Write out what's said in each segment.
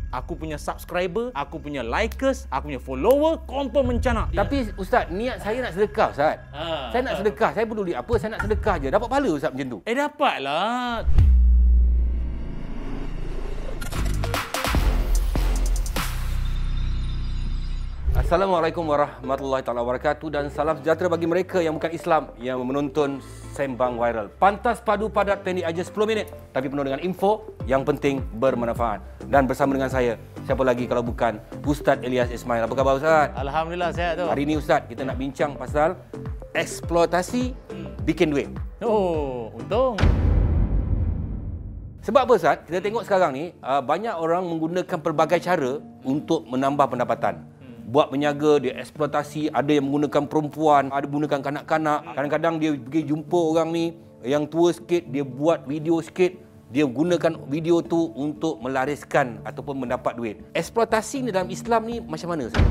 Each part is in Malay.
aku punya subscriber, aku punya likers, aku punya follower, confirm mencana. Tapi Ustaz, niat saya nak sedekah Ustaz. Saya nak sedekah, saya peduli apa, saya nak sedekah je. Dapat pahala Ustaz macam tu? Dapatlah. Assalamualaikum warahmatullahi taala wabarakatuh dan salam sejahtera bagi mereka yang bukan Islam yang menonton Sembang Viral. Pantas padu padat pendek aja 10 minit tapi penuh dengan info yang penting bermanfaat. Dan bersama dengan saya, siapa lagi kalau bukan Ustaz Ilyas Ismail. Apa khabar Ustaz? Alhamdulillah sihat tu. Hari ini Ustaz kita nak bincang pasal eksploitasi bikin duit. Oh, untung. Sebab apa Ustaz? Kita tengok sekarang ni banyak orang menggunakan pelbagai cara untuk menambah pendapatan. Buat berniaga, dia eksploitasi, ada yang menggunakan perempuan, ada menggunakan kanak-kanak. Kadang-kadang dia pergi jumpa orang ni yang tua sikit, dia buat video sikit, dia gunakan video tu untuk melariskan ataupun mendapat duit. Eksploitasi ni dalam Islam ni macam mana Ustaz?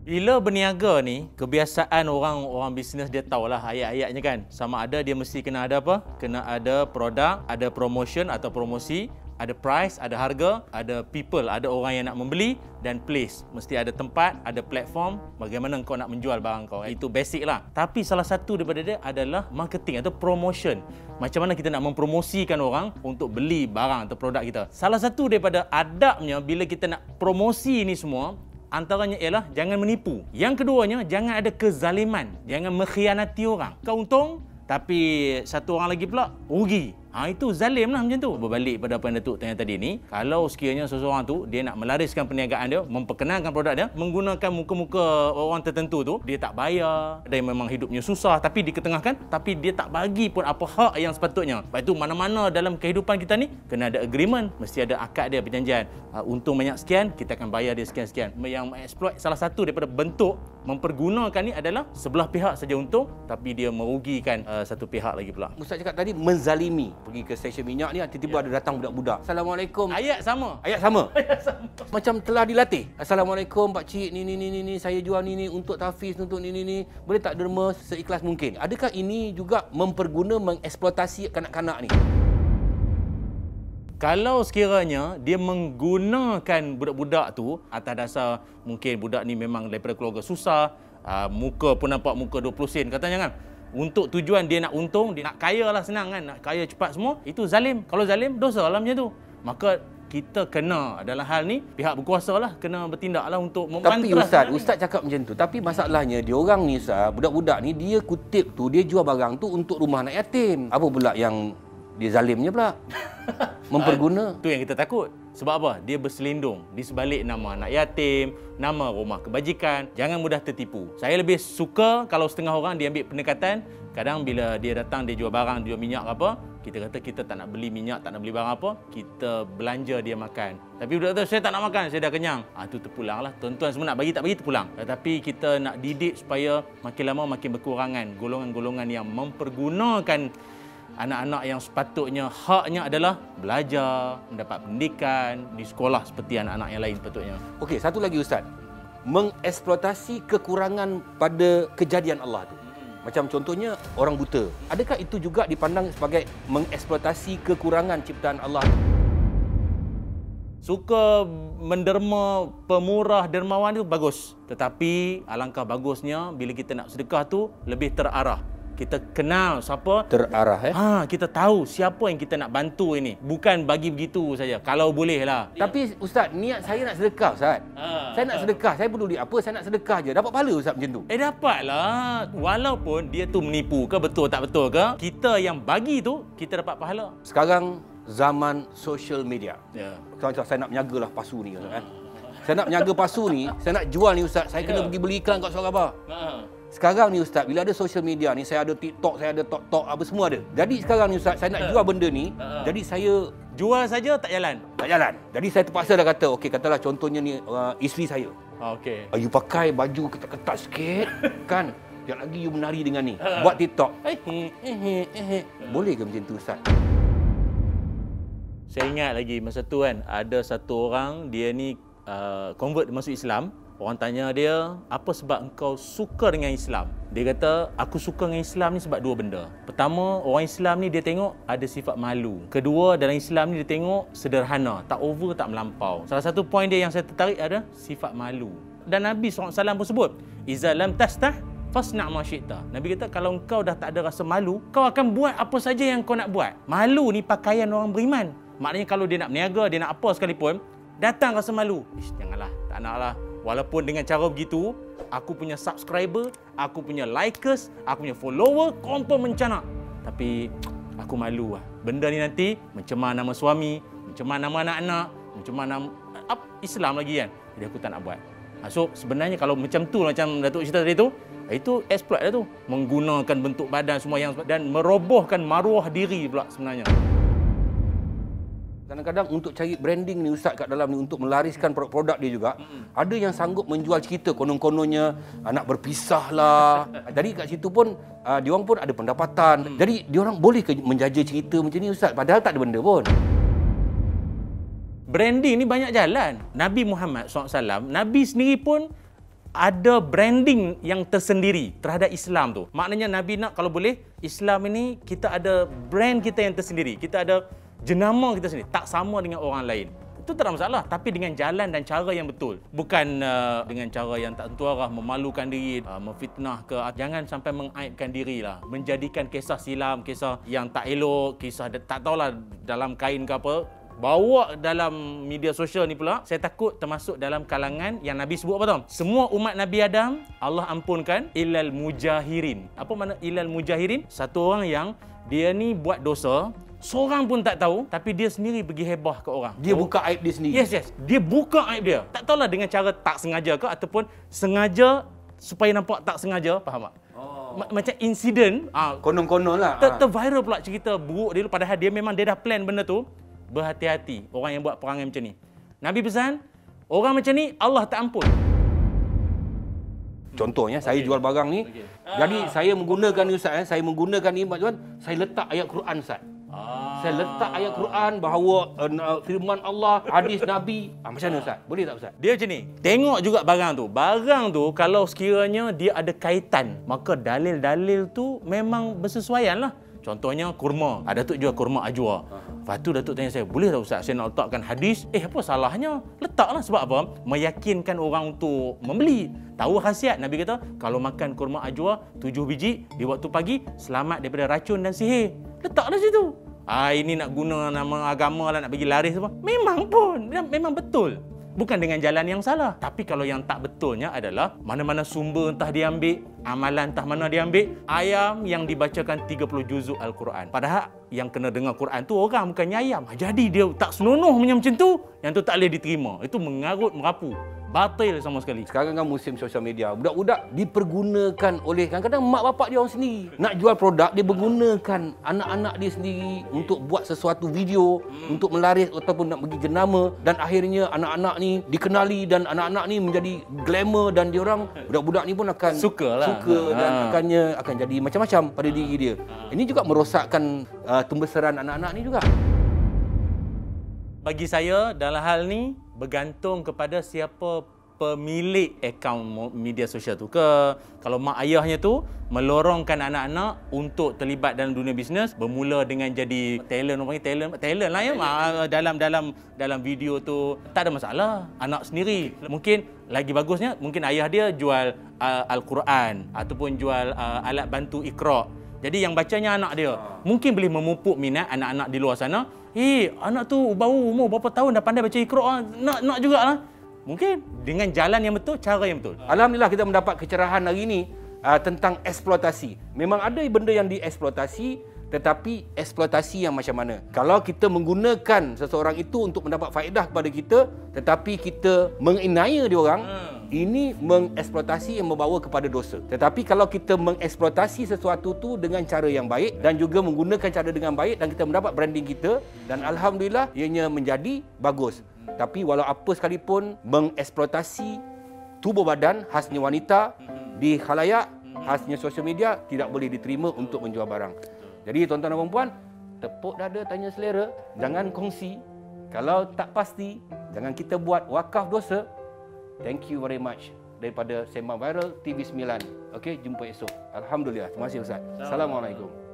Bila berniaga ni, kebiasaan orang bisnes dia tahulah ayat-ayatnya kan. Sama ada dia mesti kena ada apa? Kena ada produk, ada promotion atau promosi, ada price, ada harga, ada people, ada orang yang nak membeli dan place. Mesti ada tempat, ada platform bagaimana kau nak menjual barang kau. Itu basic lah. Tapi salah satu daripada dia adalah marketing atau promotion. Macam mana kita nak mempromosikan orang untuk beli barang atau produk kita. Salah satu daripada adabnya bila kita nak promosi ni semua, antaranya ialah jangan menipu. Yang keduanya, jangan ada kezaliman. Jangan mengkhianati orang. Kau untung, tapi satu orang lagi pula rugi. Itu zalim lah macam tu. Berbalik pada apa yang Datuk tanya tadi ni, kalau sekiranya seseorang tu dia nak melariskan perniagaan dia, memperkenalkan produk dia, menggunakan muka-muka orang tertentu tu, dia tak bayar, dia memang hidupnya susah tapi diketengahkan, tapi dia tak bagi pun apa hak yang sepatutnya. Sebab itu mana-mana dalam kehidupan kita ni kena ada agreement, mesti ada akad dia, perjanjian. Untung banyak sekian, kita akan bayar dia sekian-sekian. Yang mengeksploit salah satu daripada bentuk mempergunakan ni adalah sebelah pihak saja untung tapi dia merugikan satu pihak lagi pula. Ustaz cakap tadi menzalimi. Pergi ke stesen minyak ni tiba-tiba ada datang budak-budak. Assalamualaikum. Ayat sama. Ayat sama. Ayat sama. Macam telah dilatih. Assalamualaikum pak cik, ni saya jual ni untuk tahfiz, untuk ni. Boleh tak derma seikhlas mungkin? Adakah ini juga mengeksploitasi kanak-kanak ni? Kalau sekiranya dia menggunakan budak-budak tu atas dasar mungkin budak ni memang daripada keluarga susah, muka pun nampak muka 20 sen katanya kan. Untuk tujuan dia nak untung, dia nak kaya lah, senang kan, nak kaya cepat semua, itu zalim. Kalau zalim, dosa lah macam tu. Maka kita kena dalam hal ni, pihak berkuasa lah, kena bertindak lah untuk memantras. Tapi Ustaz cakap macam tu. Tapi masalahnya, dia orang ni Ustaz, budak-budak ni, dia kutip tu, dia jual barang tu untuk rumah anak yatim. Apa pula yang dia zalimnya pula? Memperguna. Itu yang kita takut. Sebab apa? Dia berselindung di sebalik nama anak yatim, nama rumah kebajikan. Jangan mudah tertipu. Saya lebih suka kalau setengah orang dia ambil pendekatan. Kadang bila dia datang, dia jual barang, jual minyak apa, kita kata kita tak nak beli minyak, tak nak beli barang apa, kita belanja dia makan. Tapi budak kata, saya tak nak makan, saya dah kenyang. Itu terpulang lah. Tuan-tuan semua nak bagi, tak bagi, terpulang. Tetapi kita nak didik supaya makin lama makin berkurangan golongan-golongan yang mempergunakan anak-anak yang sepatutnya haknya adalah belajar, mendapat pendidikan di sekolah seperti anak-anak yang lain sepatutnya. Okey, satu lagi Ustaz. Mengeksploitasi kekurangan pada kejadian Allah tu. Macam contohnya orang buta. Adakah itu juga dipandang sebagai mengeksploitasi kekurangan ciptaan Allah? Suka menderma pemurah dermawan itu bagus. Tetapi alangkah bagusnya bila kita nak sedekah tu lebih terarah. Kita kenal siapa. Terarah kita tahu siapa yang kita nak bantu ini. Bukan bagi begitu saja. Kalau boleh lah. Tapi Ustaz, niat saya nak sedekah Ustaz. Saya nak sedekah. Saya peduli apa, saya nak sedekah je. Dapat pahala Ustaz macam tu? Dapatlah. Walaupun dia tu menipu ke, betul tak betul ke, kita yang bagi tu, kita dapat pahala. Sekarang zaman social media. Contoh saya nak menyaga lah pasu ni kan. Saya nak menyaga pasu ni, saya nak jual ni Ustaz. Saya kena pergi beli iklan kat Suara Khabar. Sekarang ni Ustaz, bila ada social media ni, saya ada TikTok, saya ada TikTok, apa semua ada. Jadi sekarang ni Ustaz, saya nak jual benda ni, jadi saya jual saja tak jalan. Tak jalan. Jadi saya terpaksa dah kata, okey, katalah contohnya ni isteri saya. Okey. You pakai baju ketat-ketat sikit kan. Sekejap lagi you menari dengan ni. Buat TikTok. Boleh ke macam tu Ustaz? Saya ingat lagi masa tu kan, ada satu orang dia ni convert masuk Islam. Orang tanya dia, apa sebab engkau suka dengan Islam? Dia kata, aku suka dengan Islam ni sebab dua benda. Pertama, orang Islam ni dia tengok ada sifat malu. Kedua, dalam Islam ni dia tengok sederhana, tak over, tak melampau. Salah satu poin dia yang saya tertarik ada sifat malu. Dan Nabi SAW pun sebut, Iza lam tastah fasna' ma syi'ta. Nabi kata, kalau engkau dah tak ada rasa malu, kau akan buat apa saja yang kau nak buat. Malu ni pakaian orang beriman. Maknanya kalau dia nak berniaga, dia nak apa sekalipun, datang rasa malu. Janganlah, tak naklah. Walaupun dengan cara begitu, aku punya subscriber, aku punya likers, aku punya follower, confirm mencanak. Tapi aku malu lah. Benda ni nanti mencemar nama suami, mencemar nama anak-anak, mencemar nama Islam lagi kan. Jadi aku tak nak buat. So sebenarnya kalau macam tu, macam Datuk cerita tadi tu, itu exploit dah tu. Menggunakan bentuk badan semua yang dan merobohkan maruah diri pula sebenarnya. Kadang-kadang untuk cari branding ni Ustaz kat dalam ni untuk melariskan produk-produk dia juga, ada yang sanggup menjual cerita konon-kononnya anak berpisah lah. Jadi kat situ pun diorang pun ada pendapatan. Jadi diorang boleh ke menjaja cerita macam ni Ustaz padahal tak ada benda pun. Branding ni banyak jalan. Nabi Muhammad SAW, Nabi sendiri pun ada branding yang tersendiri terhadap Islam tu. Maknanya Nabi nak kalau boleh Islam ini kita ada brand kita yang tersendiri. Kita ada jenama kita sendiri, tak sama dengan orang lain. Itu tak ada masalah, tapi dengan jalan dan cara yang betul. Bukan dengan cara yang tak tentu arah, memalukan diri, memfitnah ke. Jangan sampai mengaibkan diri lah. Menjadikan kisah silam, kisah yang tak elok, kisah tak tahulah dalam kain ke apa, bawa dalam media sosial ni pula. Saya takut termasuk dalam kalangan yang Nabi sebut apa tahu? Semua umat Nabi Adam Allah ampunkan illal mujahirin. Apa makna illal mujahirin? Satu orang yang dia ni buat dosa, seorang pun tak tahu, tapi dia sendiri pergi hebah ke orang. Dia buka aib dia sendiri. Yes. Dia buka aib dia. Tak tahulah dengan cara tak sengaja ke ataupun sengaja supaya nampak tak sengaja, faham tak? Macam insiden. Konon-konon lah. Terviral pula cerita buruk dia, padahal dia memang dia dah plan benda tu. Berhati-hati orang yang buat perangai macam ni. Nabi pesan, orang macam ni Allah tak ampun. Contohnya saya jual barang ni. Jadi saya menggunakan ni Ustaz, saya menggunakan ni tuan, saya letak ayat Quran Ustaz. Saya letak ayat Quran bahawa firman Allah, hadis Nabi. Macam mana Ustaz? Boleh tak Ustaz? Dia macam ni. Tengok juga barang tu. Barang tu kalau sekiranya dia ada kaitan, maka dalil-dalil tu memang bersesuaian lah. Contohnya kurma. Datuk jual kurma ajwa. Lepas tu Datuk tanya saya, boleh tak Ustaz saya nak letakkan hadis? Apa salahnya? Letaklah, sebab apa? Meyakinkan orang untuk membeli. Tahu khasiat. Nabi kata, kalau makan kurma ajwa 7 biji di waktu pagi, selamat daripada racun dan sihir. Letaklah situ. Ini nak guna nama agama lah, nak bagi laris apa? Memang pun. Memang betul. Bukan dengan jalan yang salah. Tapi kalau yang tak betulnya adalah mana-mana sumber entah diambil, amalan entah mana diambil, ayam yang dibacakan 30 juzuk Al-Quran. Padahal yang kena dengar Quran tu orang, bukannya ayam. Jadi dia tak senonoh macam tu, yang tu tak boleh diterima. Itu mengarut, merapu. Batil sama sekali. Sekarang kan musim sosial media. Budak-budak dipergunakan oleh kadang-kadang mak bapak dia orang sendiri. Nak jual produk, dia menggunakan anak-anak dia sendiri untuk buat sesuatu video, untuk melaris ataupun nak bagi jenama. Dan akhirnya anak-anak ni dikenali dan anak-anak ni menjadi glamour dan diorang, budak-budak ni pun akan suka dan akan jadi macam-macam pada diri dia. Ini juga merosakkan pembesaran anak-anak ni juga. Bagi saya dalam hal ni bergantung kepada siapa pemilik akaun media sosial tu ke. Kalau mak ayahnya tu melorongkan anak-anak untuk terlibat dalam dunia bisnes, bermula dengan jadi talent, orang panggil talent lah ya, dalam video tu, tak ada masalah. Anak sendiri mungkin lagi bagusnya, mungkin ayah dia jual Al-Quran ataupun jual alat bantu Iqra'. Jadi yang bacanya anak dia. Mungkin boleh memupuk minat anak-anak di luar sana. Anak tu baru umur berapa tahun dah pandai baca Iqra', nak jugalah. Mungkin dengan jalan yang betul, cara yang betul. Alhamdulillah kita mendapat kecerahan hari ini tentang eksploitasi. Memang ada benda yang dieksploitasi, tetapi eksploitasi yang macam mana? Kalau kita menggunakan seseorang itu untuk mendapat faedah kepada kita, tetapi kita menginaya dia orang, ini mengeksploitasi yang membawa kepada dosa. Tetapi kalau kita mengeksploitasi sesuatu tu dengan cara yang baik dan juga menggunakan cara dengan baik dan kita mendapat branding kita, dan alhamdulillah ianya menjadi bagus. Tapi walau apa sekalipun mengeksploitasi tubuh badan khasnya wanita di khalayak, khasnya sosial media, tidak boleh diterima untuk menjual barang. Jadi tuan-tuan dan puan, tepuk dada, tanya selera, jangan kongsi. Kalau tak pasti, jangan kita buat wakaf dosa. Thank you very much daripada Sembang Viral TV 9. Okey, jumpa esok. Alhamdulillah. Terima kasih Ustaz. Assalamualaikum.